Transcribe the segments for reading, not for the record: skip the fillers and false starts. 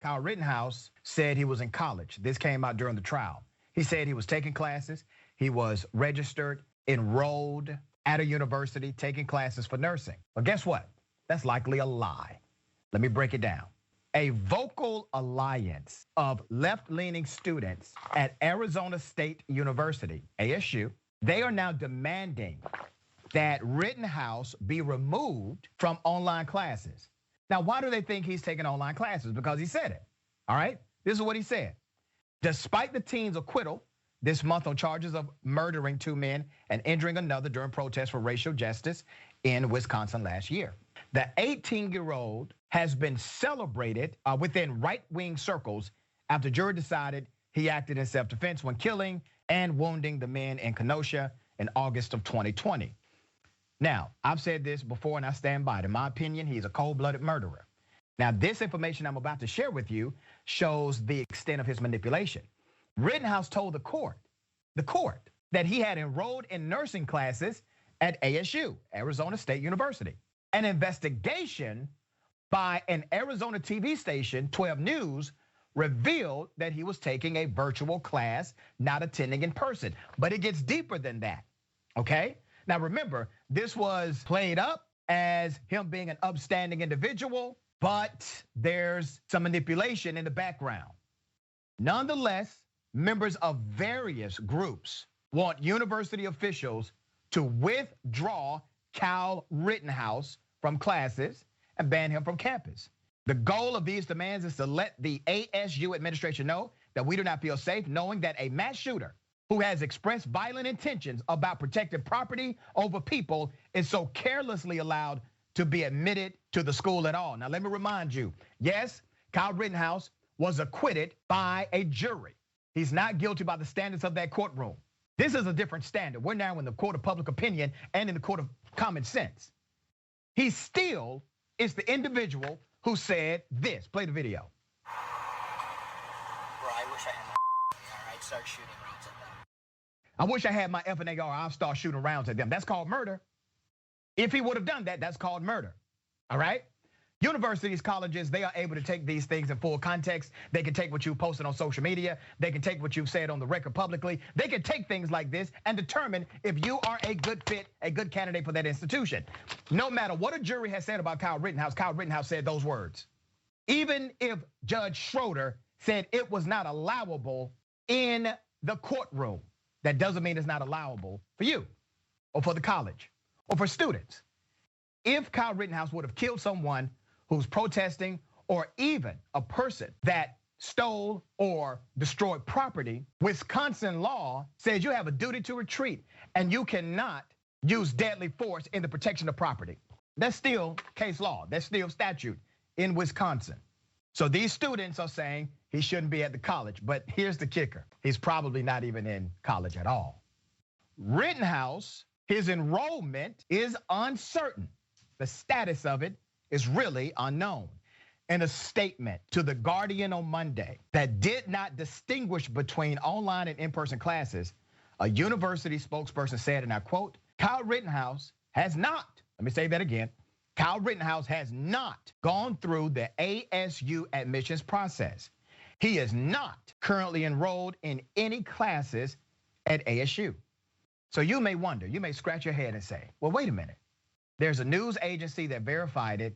Kyle Rittenhouse said he was in college. This came out during the trial. He said he was taking classes. He was registered, enrolled at a university, taking classes for nursing. But guess what? That's likely a lie. Let me break it down. A vocal alliance of left-leaning students at Arizona State University, ASU, they are now demanding that Rittenhouse be removed from online classes. Now, why do they think he's taking online classes? Because he said it, all right? This is what he said. Despite the teen's acquittal this month on charges of murdering 2 men and injuring another during protests for racial justice in Wisconsin last year, the 18-year-old has been celebrated within right-wing circles after jury decided he acted in self-defense when killing and wounding the men in Kenosha in August of 2020. Now, I've said this before and I stand by it. In my opinion, he's a cold-blooded murderer. Now, this information I'm about to share with you shows the extent of his manipulation. Rittenhouse told the court, that he had enrolled in nursing classes at ASU, Arizona State University. An investigation by an Arizona TV station, 12 News, revealed that he was taking a virtual class, not attending in person. But it gets deeper than that, okay? Now remember, this was played up as him being an upstanding individual, but there's some manipulation in the background. Nonetheless, members of various groups want university officials to withdraw Kyle Rittenhouse from classes and ban him from campus. The goal of these demands is to let the ASU administration know that we do not feel safe knowing that a mass shooter who has expressed violent intentions about protecting property over people is so carelessly allowed to be admitted to the school at all. Now, let me remind you, yes, Kyle Rittenhouse was acquitted by a jury. He's not guilty by the standards of that courtroom. This is a different standard. We're now in the court of public opinion and in the court of common sense. He still is the individual who said this. Play the video. Bro, I wish I had my all right, start shooting rounds at them. I wish I had my F and AR, I'll start shooting rounds at them. That's called murder. If he would have done that, that's called murder, all right? Universities, colleges, they are able to take these things in full context. They can take what you posted on social media. They can take what you've said on the record publicly. They can take things like this and determine if you are a good fit, a good candidate for that institution. No matter what a jury has said about Kyle Rittenhouse said those words. Even if Judge Schroeder said it was not allowable in the courtroom, that doesn't mean it's not allowable for you or for the college or for students. If Kyle Rittenhouse would have killed someone who's protesting, or even a person that stole or destroyed property, Wisconsin law says you have a duty to retreat and you cannot use deadly force in the protection of property. That's still case law, that's still statute in Wisconsin. So these students are saying he shouldn't be at the college, but here's the kicker. He's probably not even in college at all. Rittenhouse, his enrollment is uncertain. The status of it is really unknown. In a statement to The Guardian on Monday that did not distinguish between online and in-person classes, a university spokesperson said, and I quote, Kyle Rittenhouse has not, let me say that again, Kyle Rittenhouse has not gone through the ASU admissions process. He is not currently enrolled in any classes at ASU. So you may wonder, you may scratch your head and say, well, wait a minute. There's a news agency that verified it.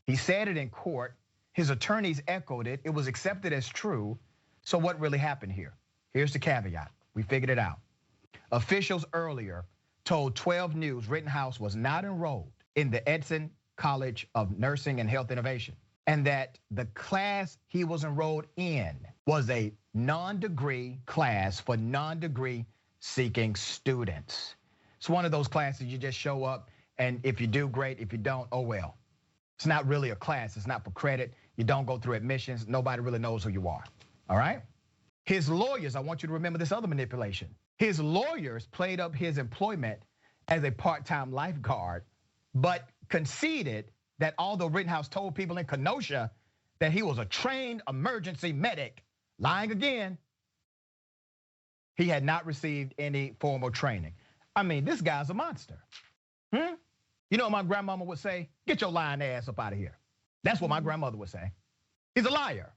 He said it in court. His attorneys echoed it. It was accepted as true. So what really happened here? Here's the caveat. We figured it out. Officials earlier told 12 News Rittenhouse was not enrolled in the Edson College of Nursing and Health Innovation, and that the class he was enrolled in was a non-degree class for non-degree seeking students. It's one of those classes you just show up, and if you do, great. If you don't, oh well. It's not really a class, it's not for credit. You don't go through admissions, nobody really knows who you are, all right? His lawyers, I want you to remember this other manipulation. His lawyers played up his employment as a part-time lifeguard, but conceded that although Rittenhouse told people in Kenosha that he was a trained emergency medic, lying again, he had not received any formal training. I mean, this guy's a monster. You know what my grandmama would say? Get your lying ass up out of here. That's what my grandmother would say. He's a liar.